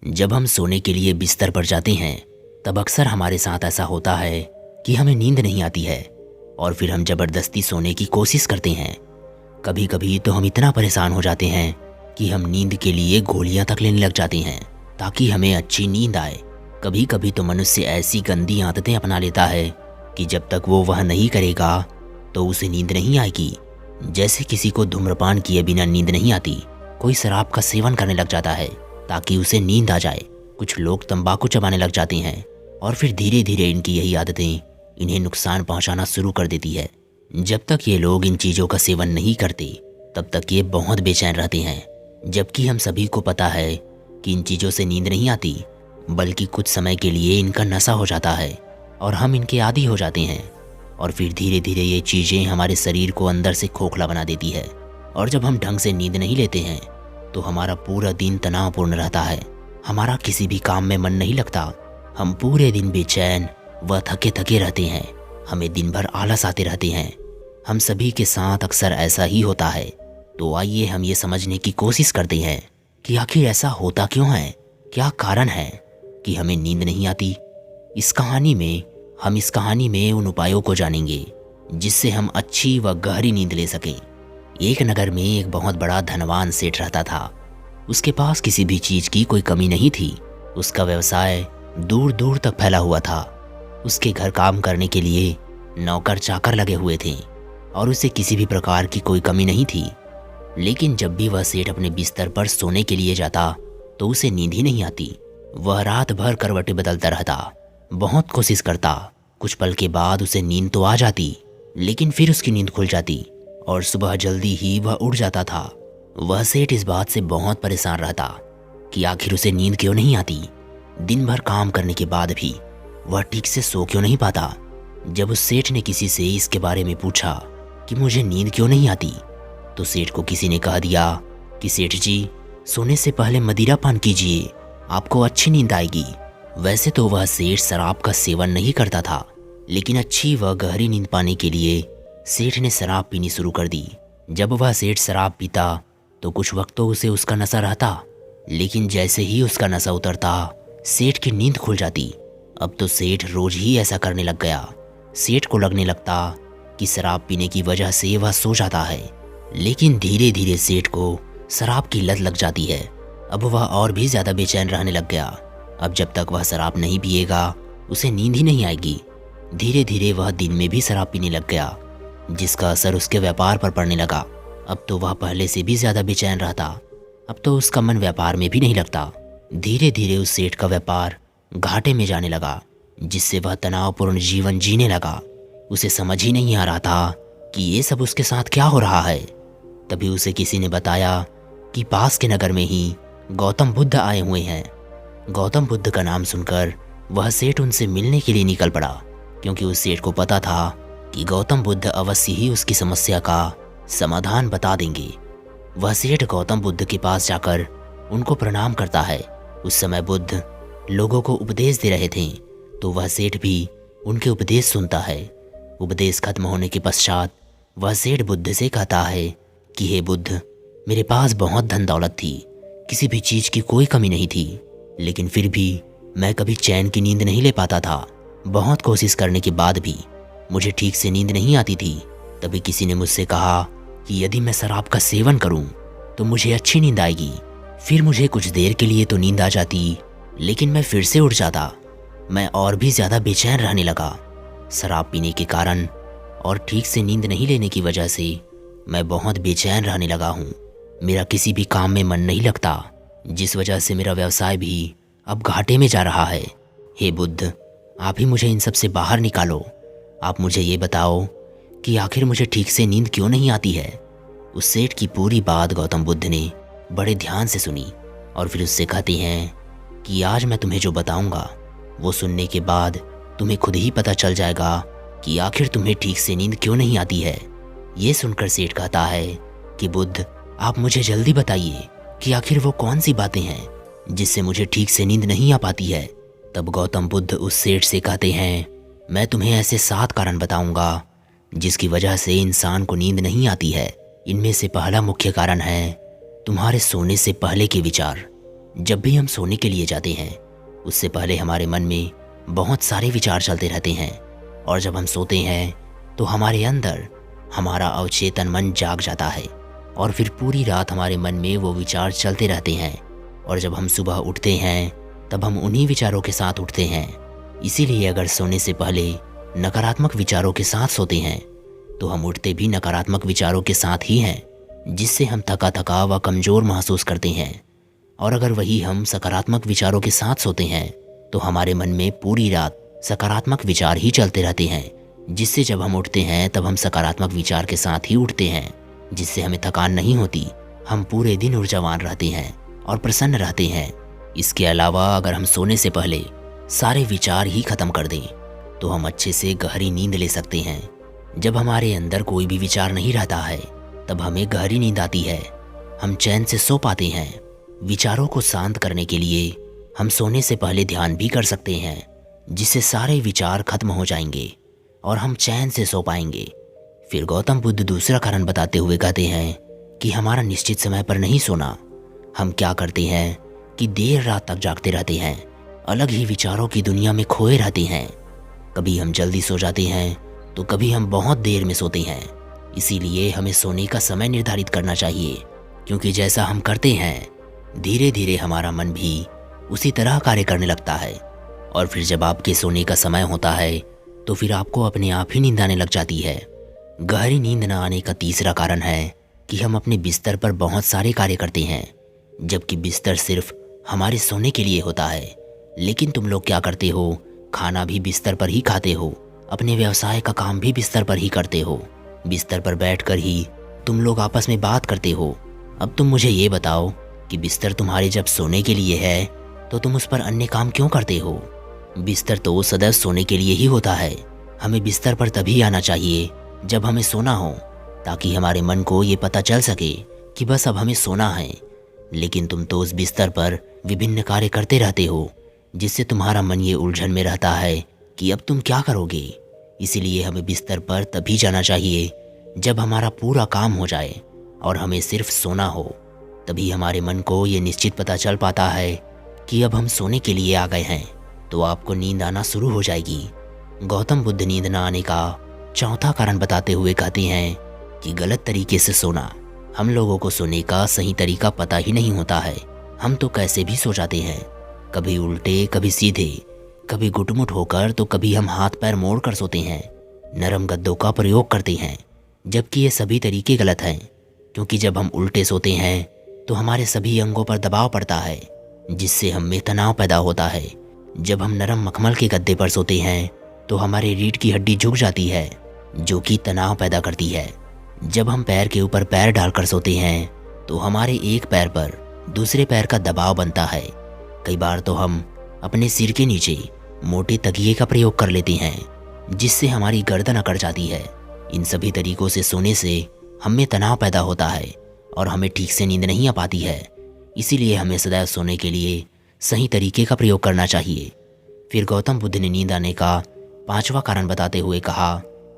जब हम सोने के लिए बिस्तर पर जाते हैं तब अक्सर हमारे साथ ऐसा होता है कि हमें नींद नहीं आती है और फिर हम ज़बरदस्ती सोने की कोशिश करते हैं। कभी कभी तो हम इतना परेशान हो जाते हैं कि हम नींद के लिए गोलियां तक लेने लग जाते हैं ताकि हमें अच्छी नींद आए। कभी कभी तो मनुष्य ऐसी गंदी आदतें अपना लेता है कि जब तक वो वह नहीं करेगा तो उसे नींद नहीं आएगी। जैसे किसी को धूम्रपान किए बिना नींद नहीं आती, कोई शराब का सेवन करने लग जाता है ताकि उसे नींद आ जाए, कुछ लोग तंबाकू चबाने लग जाते हैं और फिर धीरे धीरे इनकी यही आदतें इन्हें नुकसान पहुंचाना शुरू कर देती है। जब तक ये लोग इन चीज़ों का सेवन नहीं करते तब तक ये बहुत बेचैन रहते हैं, जबकि हम सभी को पता है कि इन चीज़ों से नींद नहीं आती, बल्कि कुछ समय के लिए इनका नशा हो जाता है और हम इनके आदी हो जाते हैं और फिर धीरे धीरे ये चीज़ें हमारे शरीर को अंदर से खोखला बना देती है। और जब हम ढंग से नींद नहीं लेते हैं तो हमारा पूरा दिन तनावपूर्ण रहता है, हमारा किसी भी काम में मन नहीं लगता, हम पूरे दिन बेचैन व थके थके रहते हैं, हमें दिन भर आलस आते रहते हैं। हम सभी के साथ अक्सर ऐसा ही होता है। तो आइए हम ये समझने की कोशिश करते हैं कि आखिर ऐसा होता क्यों है, क्या कारण है कि हमें नींद नहीं आती। इस कहानी में उन उपायों को जानेंगे जिससे हम अच्छी व गहरी नींद ले सकें। एक नगर में एक बहुत बड़ा धनवान सेठ रहता था। उसके पास किसी भी चीज़ की कोई कमी नहीं थी। उसका व्यवसाय दूर दूर तक फैला हुआ था। उसके घर काम करने के लिए नौकर चाकर लगे हुए थे और उसे किसी भी प्रकार की कोई कमी नहीं थी। लेकिन जब भी वह सेठ अपने बिस्तर पर सोने के लिए जाता तो उसे नींद ही नहीं आती। वह रात भर करवटें बदलता रहता, बहुत कोशिश करता, कुछ पल के बाद उसे नींद तो आ जाती, लेकिन फिर उसकी नींद खुल जाती और सुबह जल्दी ही वह उठ जाता था। वह सेठ इस बात से बहुत परेशान रहता कि आखिर उसे नींद क्यों नहीं आती। दिन भर काम करने के बाद भी वह ठीक से सो क्यों नहीं पाता। जब उस सेठ ने किसी से इसके बारे में पूछा कि मुझे नींद क्यों नहीं आती, तो सेठ को किसी ने कह दिया कि सेठ जी, सोने से पहले मदिरा पान कीजिए, आपको अच्छी नींद आएगी। वैसे तो वह सेठ शराब का सेवन नहीं करता था, लेकिन अच्छी व गहरी नींद पाने के लिए सेठ ने शराब पीनी शुरू कर दी। जब वह सेठ शराब पीता तो कुछ वक्त तो उसे उसका नशा रहता, लेकिन जैसे ही उसका नशा उतरता सेठ की नींद खुल जाती। अब तो सेठ रोज ही ऐसा करने लग गया। सेठ को लगने लगता कि शराब पीने की वजह से वह सो जाता है, लेकिन धीरे धीरे सेठ को शराब की लत लग जाती है। अब वह और भी ज़्यादा बेचैन रहने लग गया। अब जब तक वह शराब नहीं पिएगा उसे नींद ही नहीं आएगी। धीरे धीरे वह दिन में भी शराब पीने लग गया, जिसका असर उसके व्यापार पर पड़ने लगा। अब तो वह पहले से भी ज़्यादा बेचैन रहता। अब तो उसका मन व्यापार में भी नहीं लगता। धीरे धीरे उस सेठ का व्यापार घाटे में जाने लगा, जिससे वह तनावपूर्ण जीवन जीने लगा। उसे समझ ही नहीं आ रहा था कि ये सब उसके साथ क्या हो रहा है। तभी उसे किसी ने बताया कि पास के नगर में ही गौतम बुद्ध आए हुए हैं। गौतम बुद्ध का नाम सुनकर वह सेठ उनसे मिलने के लिए निकल पड़ा, क्योंकि उस सेठ को पता था कि गौतम बुद्ध अवश्य ही उसकी समस्या का समाधान बता देंगे। वह सेठ गौतम बुद्ध के पास जाकर उनको प्रणाम करता है। उस समय बुद्ध लोगों को उपदेश दे रहे थे, तो वह सेठ भी उनके उपदेश सुनता है। उपदेश खत्म होने के पश्चात वह सेठ बुद्ध से कहता है कि हे बुद्ध, मेरे पास बहुत धन दौलत थी, किसी भी चीज़ की कोई कमी नहीं थी, लेकिन फिर भी मैं कभी चैन की नींद नहीं ले पाता था। बहुत कोशिश करने के बाद भी मुझे ठीक से नींद नहीं आती थी। तभी किसी ने मुझसे कहा कि यदि मैं शराब का सेवन करूं तो मुझे अच्छी नींद आएगी। फिर मुझे कुछ देर के लिए तो नींद आ जाती, लेकिन मैं फिर से उठ जाता। मैं और भी ज़्यादा बेचैन रहने लगा। शराब पीने के कारण और ठीक से नींद नहीं लेने की वजह से मैं बहुत बेचैन रहने लगा हूँ। मेरा किसी भी काम में मन नहीं लगता, जिस वजह से मेरा व्यवसाय भी अब घाटे में जा रहा है। हे बुद्ध, आप ही मुझे इन सब से बाहर निकालो। आप मुझे ये बताओ कि आखिर मुझे ठीक से नींद क्यों नहीं आती है। उस सेठ की पूरी बात गौतम बुद्ध ने बड़े ध्यान से सुनी और फिर उससे कहते हैं कि आज मैं तुम्हें जो बताऊंगा वो सुनने के बाद तुम्हें खुद ही पता चल जाएगा कि आखिर तुम्हें ठीक से नींद क्यों नहीं आती है। ये सुनकर सेठ कहता है कि बुद्ध, आप मुझे जल्दी बताइए कि आखिर वो कौन सी बातें हैं जिससे मुझे ठीक से नींद नहीं आ पाती है। तब गौतम बुद्ध उस सेठ से कहते हैं, मैं तुम्हें ऐसे 7 कारण बताऊंगा जिसकी वजह से इंसान को नींद नहीं आती है। इनमें से पहला मुख्य कारण है तुम्हारे सोने से पहले के विचार। जब भी हम सोने के लिए जाते हैं उससे पहले हमारे मन में बहुत सारे विचार चलते रहते हैं, और जब हम सोते हैं तो हमारे अंदर हमारा अवचेतन मन जाग जाता है और फिर पूरी रात हमारे मन में वो विचार चलते रहते हैं। और जब हम सुबह उठते हैं तब हम उन्हीं विचारों के साथ उठते हैं। इसीलिए अगर सोने से पहले नकारात्मक विचारों के साथ सोते हैं तो हम उठते भी नकारात्मक विचारों के साथ ही हैं, जिससे हम थका थका व कमज़ोर महसूस करते हैं। और अगर वही हम सकारात्मक विचारों के साथ सोते हैं तो हमारे मन में पूरी रात सकारात्मक विचार ही चलते रहते हैं, जिससे जब हम उठते हैं तब हम सकारात्मक विचार के साथ ही उठते हैं, जिससे हमें थकान नहीं होती। हम पूरे दिन ऊर्जावान रहते हैं और प्रसन्न रहते हैं। इसके अलावा अगर हम सोने से पहले सारे विचार ही खत्म कर दें तो हम अच्छे से गहरी नींद ले सकते हैं। जब हमारे अंदर कोई भी विचार नहीं रहता है तब हमें गहरी नींद आती है, हम चैन से सो पाते हैं। विचारों को शांत करने के लिए हम सोने से पहले ध्यान भी कर सकते हैं, जिससे सारे विचार खत्म हो जाएंगे और हम चैन से सो पाएंगे। फिर गौतम बुद्ध दूसरा कारण बताते हुए कहते हैं कि हमारा निश्चित समय पर नहीं सोना। हम क्या करते हैं कि देर रात तक जागते रहते हैं, अलग ही विचारों की दुनिया में खोए रहते हैं। कभी हम जल्दी सो जाते हैं तो कभी हम बहुत देर में सोते हैं। इसीलिए हमें सोने का समय निर्धारित करना चाहिए, क्योंकि जैसा हम करते हैं धीरे धीरे हमारा मन भी उसी तरह कार्य करने लगता है। और फिर जब आपके सोने का समय होता है तो फिर आपको अपने आप ही नींद आने लग जाती है। गहरी नींद न आने का तीसरा कारण है कि हम अपने बिस्तर पर बहुत सारे कार्य करते हैं, जबकि बिस्तर सिर्फ हमारे सोने के लिए होता है। लेकिन तुम लोग क्या करते हो, खाना भी बिस्तर पर ही खाते हो, अपने व्यवसाय का काम भी बिस्तर पर ही करते हो, बिस्तर पर बैठकर ही तुम लोग आपस में बात करते हो। अब तुम मुझे ये बताओ कि बिस्तर तुम्हारे जब सोने के लिए है तो तुम उस पर अन्य काम क्यों करते हो? बिस्तर तो सदैव सोने के लिए ही होता है। हमें बिस्तर पर तभी आना चाहिए जब हमें सोना हो, ताकि हमारे मन को ये पता चल सके कि बस अब हमें सोना है। लेकिन तुम तो उस बिस्तर पर विभिन्न कार्य करते रहते हो, जिससे तुम्हारा मन ये उलझन में रहता है कि अब तुम क्या करोगे। इसीलिए हमें बिस्तर पर तभी जाना चाहिए जब हमारा पूरा काम हो जाए और हमें सिर्फ सोना हो। तभी हमारे मन को ये निश्चित पता चल पाता है कि अब हम सोने के लिए आ गए हैं, तो आपको नींद आना शुरू हो जाएगी। गौतम बुद्ध नींद न आने का चौथा कारण बताते हुए कहते हैं कि गलत तरीके से सोना। हम लोगों को सोने का सही तरीका पता ही नहीं होता है। हम तो कैसे भी सो जाते हैं, कभी उल्टे, कभी सीधे, कभी गुटमुट होकर, तो कभी हम हाथ पैर मोड़ कर सोते हैं। नरम गद्दों का प्रयोग करते हैं, जबकि ये सभी तरीके गलत हैं, क्योंकि जब हम उल्टे सोते हैं तो हमारे सभी अंगों पर दबाव पड़ता है, जिससे हम में तनाव पैदा होता है। जब हम नरम मखमल के गद्दे पर सोते हैं तो हमारे रीढ़ की हड्डी झुक जाती है, जो कि तनाव पैदा करती है। जब हम पैर के ऊपर पैर डालकर सोते हैं तो हमारे एक पैर पर दूसरे पैर का दबाव बनता है। कई बार तो हम अपने सिर के नीचे मोटे तकिए का प्रयोग कर लेते हैं, जिससे हमारी गर्दन अकड़ जाती है। इन सभी तरीकों से सोने से हमें तनाव पैदा होता है और हमें ठीक से नींद नहीं आ पाती है। इसीलिए हमें सदैव सोने के लिए सही तरीके का प्रयोग करना चाहिए। फिर गौतम बुद्ध ने नींद आने का पांचवा कारण बताते हुए कहा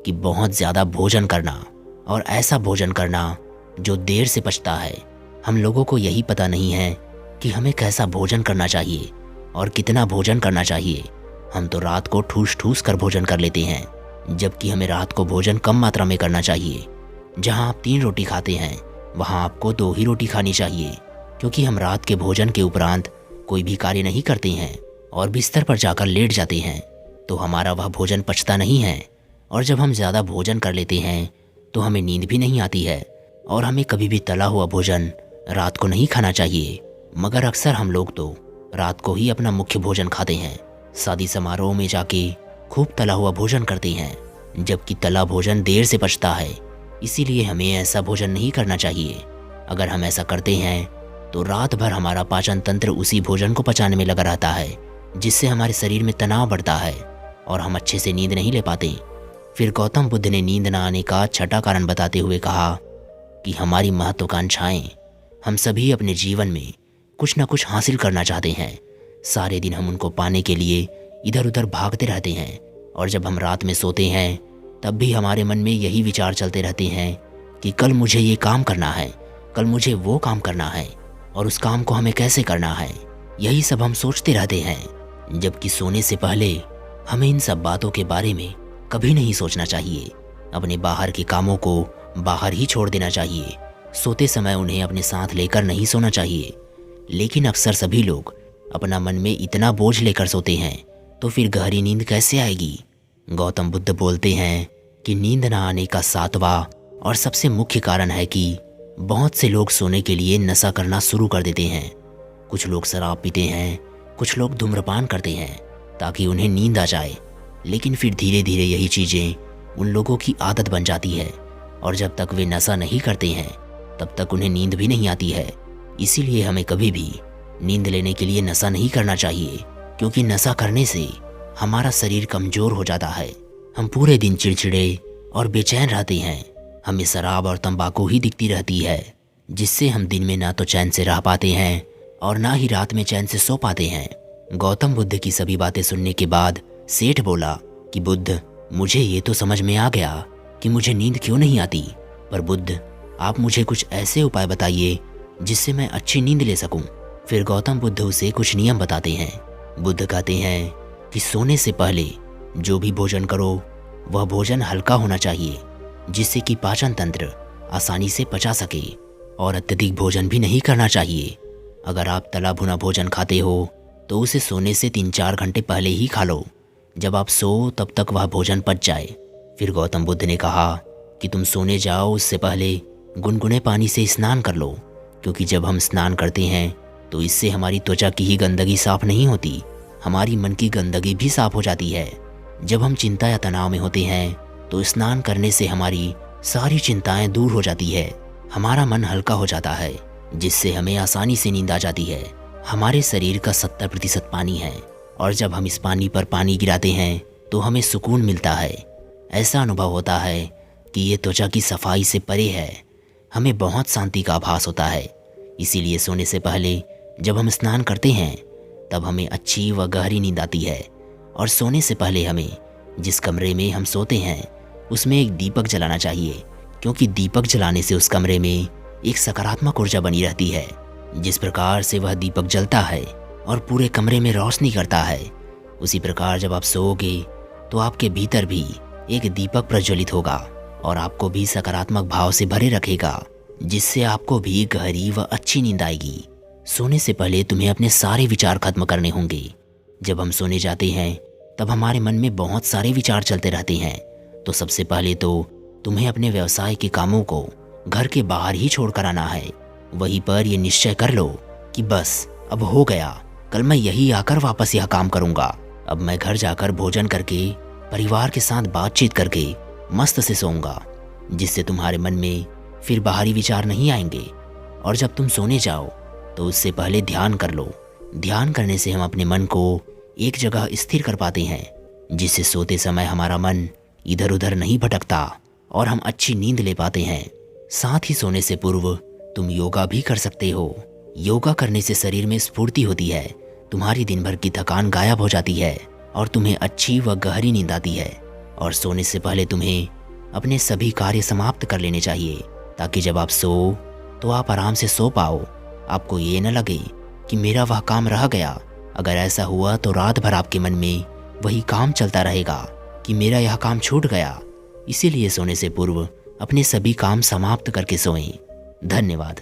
कि बहुत ज़्यादा भोजन करना, और ऐसा भोजन करना जो देर से पचता है। हम लोगों को यही पता नहीं है कि हमें कैसा भोजन करना चाहिए और कितना भोजन करना चाहिए। हम तो रात को ठूस ठूस कर भोजन कर लेते हैं, जबकि हमें रात को भोजन कम मात्रा में करना चाहिए। जहाँ आप 3 रोटी खाते हैं वहाँ आपको 2 ही रोटी खानी चाहिए, क्योंकि हम रात के भोजन के उपरांत कोई भी कार्य नहीं करते हैं और बिस्तर पर जाकर लेट जाते हैं, तो हमारा वह भोजन पचता नहीं है। और जब हम ज़्यादा भोजन कर लेते हैं तो हमें नींद भी नहीं आती है। और हमें कभी भी तला हुआ भोजन रात को नहीं खाना चाहिए, मगर अक्सर हम लोग तो रात को ही अपना मुख्य भोजन खाते हैं। शादी समारोह में जाके खूब तला हुआ भोजन करते हैं, जबकि तला भोजन देर से पचता है। इसीलिए हमें ऐसा भोजन नहीं करना चाहिए। अगर हम ऐसा करते हैं तो रात भर हमारा पाचन तंत्र उसी भोजन को पचाने में लगा रहता है, जिससे हमारे शरीर में तनाव बढ़ता है और हम अच्छे से नींद नहीं ले पाते। फिर गौतम बुद्ध ने नींद न आने का छठा कारण बताते हुए कहा कि हमारी महत्वाकांक्षाएं, हम सभी अपने जीवन में कुछ न कुछ हासिल करना चाहते हैं। सारे दिन हम उनको पाने के लिए इधर उधर भागते रहते हैं, और जब हम रात में सोते हैं तब भी हमारे मन में यही विचार चलते रहते हैं कि कल मुझे ये काम करना है, कल मुझे वो काम करना है, और उस काम को हमें कैसे करना है। यही सब हम सोचते रहते हैं, जबकि सोने से पहले हमें इन सब बातों के बारे में कभी नहीं सोचना चाहिए। अपने बाहर के कामों को बाहर ही छोड़ देना चाहिए। सोते समय उन्हें अपने साथ लेकर नहीं सोना चाहिए। लेकिन अक्सर सभी लोग अपना मन में इतना बोझ लेकर सोते हैं, तो फिर गहरी नींद कैसे आएगी? गौतम बुद्ध बोलते हैं कि नींद न आने का 7वां और सबसे मुख्य कारण है कि बहुत से लोग सोने के लिए नशा करना शुरू कर देते हैं। कुछ लोग शराब पीते हैं, कुछ लोग धूम्रपान करते हैं ताकि उन्हें नींद आ जाए। लेकिन फिर धीरे धीरे यही चीज़ें उन लोगों की आदत बन जाती है, और जब तक वे नशा नहीं करते हैं तब तक उन्हें नींद भी नहीं आती है। इसीलिए हमें कभी भी नींद लेने के लिए नशा नहीं करना चाहिए, क्योंकि नशा करने से हमारा शरीर कमज़ोर हो जाता है। हम पूरे दिन चिड़चिड़े और बेचैन रहते हैं। हमें शराब और तंबाकू ही दिखती रहती है, जिससे हम दिन में ना तो चैन से रह पाते हैं और ना ही रात में चैन से सो पाते हैं। गौतम बुद्ध की सभी बातें सुनने के बाद सेठ बोला कि बुद्ध, मुझे ये तो समझ में आ गया कि मुझे नींद क्यों नहीं आती, पर बुद्ध आप मुझे कुछ ऐसे उपाय बताइए जिससे मैं अच्छी नींद ले सकूं। फिर गौतम बुद्ध उसे कुछ नियम बताते हैं। बुद्ध कहते हैं कि सोने से पहले जो भी भोजन करो वह भोजन हल्का होना चाहिए, जिससे कि पाचन तंत्र आसानी से पचा सके, और अत्यधिक भोजन भी नहीं करना चाहिए। अगर आप तला भुना भोजन खाते हो तो उसे सोने से 3-4 घंटे पहले ही खा लो। जब आप सो तब तक वह भोजन पच जाए। फिर गौतम बुद्ध ने कहा कि तुम सोने जाओ उससे पहले गुनगुने पानी से स्नान कर लो, क्योंकि जब हम स्नान करते हैं तो इससे हमारी त्वचा की ही गंदगी साफ नहीं होती, हमारी मन की गंदगी भी साफ हो जाती है। जब हम चिंता या तनाव में होते हैं तो स्नान करने से हमारी सारी चिंताएं दूर हो जाती है, हमारा मन हल्का हो जाता है, जिससे हमें आसानी से नींद आ जाती है। हमारे शरीर का 70% पानी है, और जब हम इस पानी पर पानी गिराते हैं तो हमें सुकून मिलता है। ऐसा अनुभव होता है कि ये त्वचा की सफाई से परे है। हमें बहुत शांति का आभास होता है। इसीलिए सोने से पहले जब हम स्नान करते हैं तब हमें अच्छी व गहरी नींद आती है। और सोने से पहले हमें जिस कमरे में हम सोते हैं उसमें एक दीपक जलाना चाहिए, क्योंकि दीपक जलाने से उस कमरे में एक सकारात्मक ऊर्जा बनी रहती है। जिस प्रकार से वह दीपक जलता है और पूरे कमरे में रोशनी करता है, उसी प्रकार जब आप सोओगे तो आपके भीतर भी एक दीपक प्रज्वलित होगा और आपको भी सकारात्मक भाव से भरे रखेगा, जिससे आपको भी गहरी व अच्छी नींद आएगी। सोने से पहले तुम्हें अपने सारे विचार खत्म करने होंगे। जब हम सोने जाते हैं तब हमारे मन में बहुत सारे विचार चलते रहते हैं, तो सबसे पहले तो तुम्हें अपने व्यवसाय के कामों को घर के बाहर ही छोड़ कर आना है। वहीं पर यह निश्चय कर लो कि बस अब हो गया, कल मैं यही आकर वापस यह काम करूंगा। अब मैं घर जाकर भोजन करके परिवार के साथ बातचीत करके मस्त से सोऊंगा, जिससे तुम्हारे मन में फिर बाहरी विचार नहीं आएंगे। और जब तुम सोने जाओ तो उससे पहले ध्यान कर लो। ध्यान करने से हम अपने मन को एक जगह स्थिर कर पाते हैं, जिससे सोते समय हमारा मन इधर उधर नहीं भटकता और हम अच्छी नींद ले पाते हैं। साथ ही सोने से पूर्व तुम योगा भी कर सकते हो। योगा करने से शरीर में स्फूर्ति होती है, तुम्हारी दिन भर की थकान गायब हो जाती है और तुम्हें अच्छी व गहरी नींद आती है। और सोने से पहले तुम्हें अपने सभी कार्य समाप्त कर लेने चाहिए, ताकि जब आप सो तो आप आराम से सो पाओ। आपको ये न लगे कि मेरा वह काम रह गया। अगर ऐसा हुआ तो रात भर आपके मन में वही काम चलता रहेगा कि मेरा यह काम छूट गया। इसीलिए सोने से पूर्व अपने सभी काम समाप्त करके सोएं। धन्यवाद।